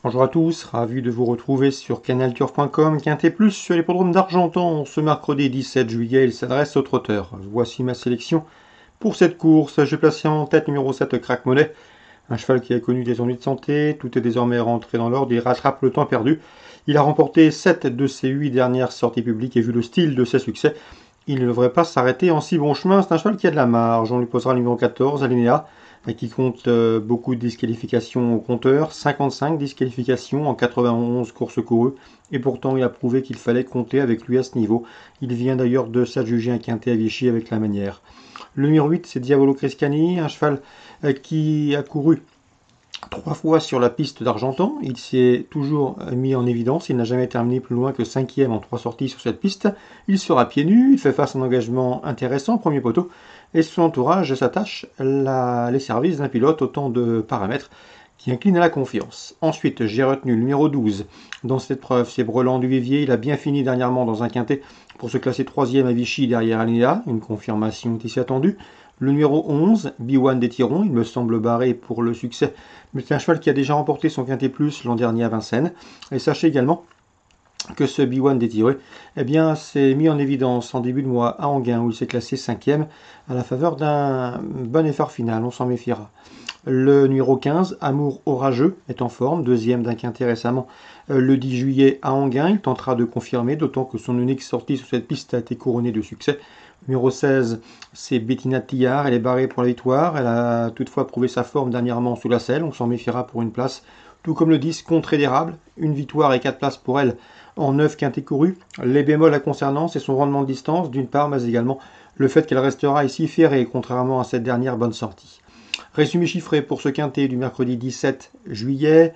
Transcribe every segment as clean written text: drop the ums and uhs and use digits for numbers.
Bonjour à tous, ravi de vous retrouver sur canalturf.com. Quintet Plus sur l'hippodrome d'Argentan. Ce mercredi 17 juillet, il s'adresse aux trotteurs. Voici ma sélection pour cette course. J'ai placé en tête numéro 7, Crack Money. Un cheval qui a connu des ennuis de santé. Tout est désormais rentré dans l'ordre. Il rattrape le temps perdu. Il a remporté 7 de ses 8 dernières sorties publiques et vu le style de ses succès, il ne devrait pas s'arrêter en si bon chemin. C'est un cheval qui a de la marge. On lui posera le numéro 14, Alinéa, qui compte beaucoup de disqualifications au compteur, 55 disqualifications en 91 courses courues, et pourtant il a prouvé qu'il fallait compter avec lui à ce niveau. Il vient d'ailleurs de s'adjuger un quintet à Vichy avec la manière. Le numéro 8, c'est Diavolo Criscani, un cheval qui a couru 3 fois sur la piste d'Argentan. Il s'est toujours mis en évidence, il n'a jamais terminé plus loin que 5e en 3 sorties sur cette piste. Il sera pieds nus, il fait face à un engagement intéressant, premier poteau, et son entourage s'attache les services d'un pilote, autant de paramètres qui inclinent à la confiance. Ensuite, j'ai retenu le numéro 12 dans cette épreuve, c'est Brelan du Vivier. Il a bien fini dernièrement dans un quintet pour se classer 3e à Vichy derrière Alinea, une confirmation est ici attendue. Le numéro 11, B1 des Tirons, il me semble barré pour le succès, mais c'est un cheval qui a déjà remporté son quintet plus l'an dernier à Vincennes. Et sachez également que ce B1 détiré s'est mis en évidence en début de mois à Anguin, où il s'est classé 5e à la faveur d'un bon effort final, on s'en méfiera. Le numéro 15, Amour Orageux, est en forme, 2e d'un quintet récemment le 10 juillet à Anguin. Il tentera de confirmer, d'autant que son unique sortie sur cette piste a été couronnée de succès. Numéro 16, c'est Bettina Tillard, elle est barrée pour la victoire. Elle a toutefois prouvé sa forme dernièrement sous la selle, on s'en méfiera pour une place. Tout comme le 10, Contre Érable, une victoire et 4 places pour elle en 9 quintés courus. Les bémols la concernant, c'est son rendement de distance d'une part, mais également le fait qu'elle restera ici ferrée, contrairement à cette dernière bonne sortie. Résumé chiffré pour ce quintet du mercredi 17 juillet.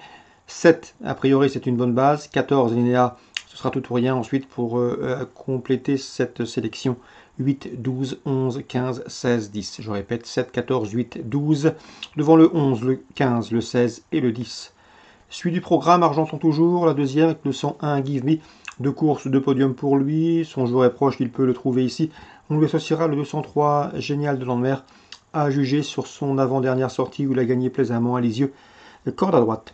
7, a priori, c'est une bonne base. 14, Linéa, ce sera tout ou rien ensuite pour compléter cette sélection. 8, 12, 11, 15, 16, 10. Je répète, 7, 14, 8, 12. Devant le 11, le 15, le 16 et le 10. Suite du programme, Argenton toujours, la deuxième avec le 101 Give Me. 2 courses, 2 podiums pour lui. Son joueur est proche, il peut le trouver ici. On lui associera le 203 Génial de Landemer, à juger sur son avant-dernière sortie où il a gagné plaisamment à Lisieux. Corde à droite.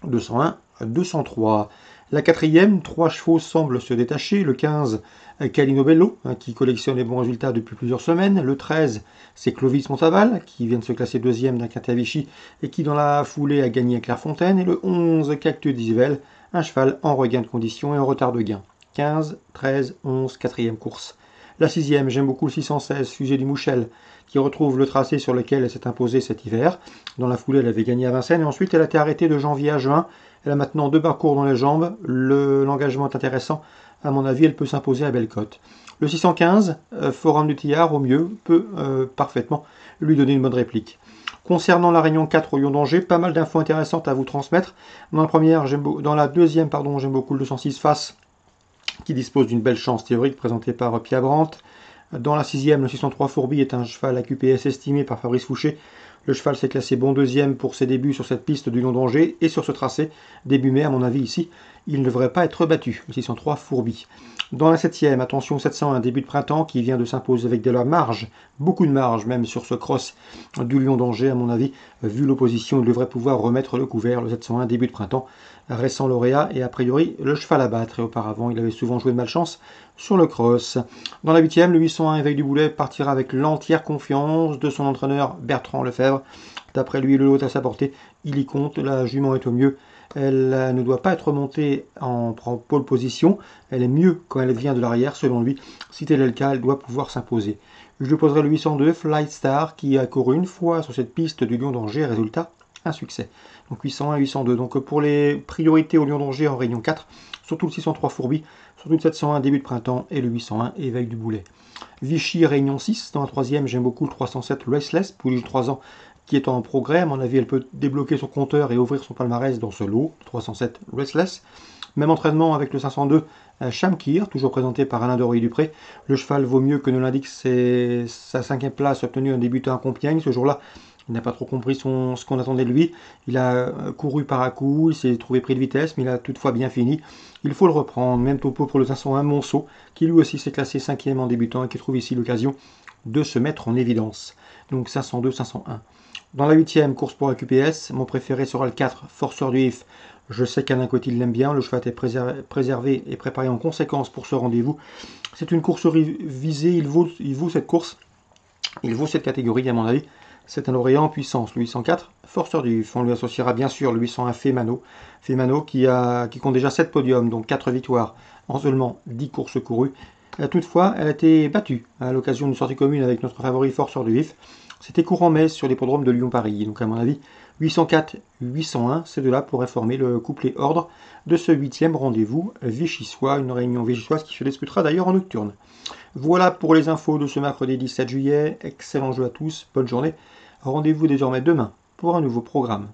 201, 203. La quatrième, 3 chevaux semblent se détacher. Le 15, Calino Bello, qui collectionne les bons résultats depuis plusieurs semaines. Le 13, c'est Clovis Montaval, qui vient de se classer 2e d'un quintet à Vichy et qui dans la foulée a gagné à Clairefontaine. Et le 11, Cactus d'Isvel, un cheval en regain de condition et en retard de gain. 15, 13, 11, 4e course. La 6e, j'aime beaucoup le 616, Fusée du Mouchel, qui retrouve le tracé sur lequel elle s'est imposée cet hiver. Dans la foulée, elle avait gagné à Vincennes et ensuite elle a été arrêtée de janvier à juin. Elle a maintenant 2 parcours dans les jambes. L'engagement est intéressant. À mon avis, elle peut s'imposer à belle cote. Le 615, Forum du Tillard, au mieux, peut parfaitement lui donner une bonne réplique. Concernant la Réunion 4 au Lion d'Angers, pas mal d'infos intéressantes à vous transmettre. Dans la deuxième, j'aime beaucoup le 206 Face, qui dispose d'une belle chance théorique présentée par Pierre Brandt. Dans la 6e, le 603 Fourbi est un cheval à QPS estimé par Fabrice Fouché. Le cheval s'est classé bon 2e pour ses débuts sur cette piste du Lion d'Angers et sur ce tracé. Début mai, à mon avis, ici, il ne devrait pas être battu. Le 603 Fourbi. Dans la 7e, attention, 701, début de printemps qui vient de s'imposer avec de la marge, beaucoup de marge même sur ce cross du Lion d'Angers, à mon avis. Vu l'opposition, il devrait pouvoir remettre le couvert. Le 701, début de printemps, récent lauréat et a priori le cheval à battre. Et auparavant, il avait souvent joué de malchance sur le cross. Dans la 8e, le 801 Éveil du Boulet partira avec l'entière confiance de son entraîneur Bertrand Lefebvre. D'après lui, le lot à sa portée, il y compte, la jument est au mieux. Elle ne doit pas être montée en pole position, elle est mieux quand elle vient de l'arrière selon lui. Si tel est le cas, elle doit pouvoir s'imposer. Je lui poserai le 802 Flight Star qui a couru une fois sur cette piste du Lion d'Angers, résultat, un succès. Donc 801 et 802. Donc pour les priorités au Lion d'Angers en Réunion 4, surtout le 603 Fourbi, surtout le 701 début de printemps et le 801 Éveil du Boulet. Vichy Réunion 6, dans la 3e, j'aime beaucoup le 307 Restless, pouliche de 3 ans, qui est en progrès. À mon avis, elle peut débloquer son compteur et ouvrir son palmarès dans ce lot, 307 Restless. Même entraînement avec le 502 Shamkir, toujours présenté par Alain Dorier-Dupré. Le cheval vaut mieux que ne l'indique sa 5e place obtenue en débutant à Compiègne. Ce jour-là, il n'a pas trop compris ce qu'on attendait de lui. Il a couru par à coup, il s'est trouvé pris de vitesse, mais il a toutefois bien fini. Il faut le reprendre. Même topo pour le 501 Monceau, qui lui aussi s'est classé 5e en débutant et qui trouve ici l'occasion de se mettre en évidence. Donc 502, 501. Dans la 8e, course pour la QPS, mon préféré sera le 4, Forceur du If. Je sais qu'Alain Cotil l'aime bien, le cheval est préservé et préparé en conséquence pour ce rendez-vous. C'est une course visée, il vaut cette course, il vaut cette catégorie à mon avis. C'est un lauréat en puissance, le 804, Forceur du If. On lui associera bien sûr le 801 Femano qui compte déjà 7 podiums, donc 4 victoires en seulement 10 courses courues. Toutefois, elle a été battue à l'occasion d'une sortie commune avec notre favori Forceur du If. C'était courant mai sur l'hippodrome de Lyon-Paris. Donc à mon avis, 804, 801, ces deux-là pourraient former le couplet ordre de ce 8e rendez-vous vichysois, une réunion vichysoise qui se disputera d'ailleurs en nocturne. Voilà pour les infos de ce mercredi 17 juillet. Excellent jeu à tous, bonne journée. Rendez-vous désormais demain pour un nouveau programme.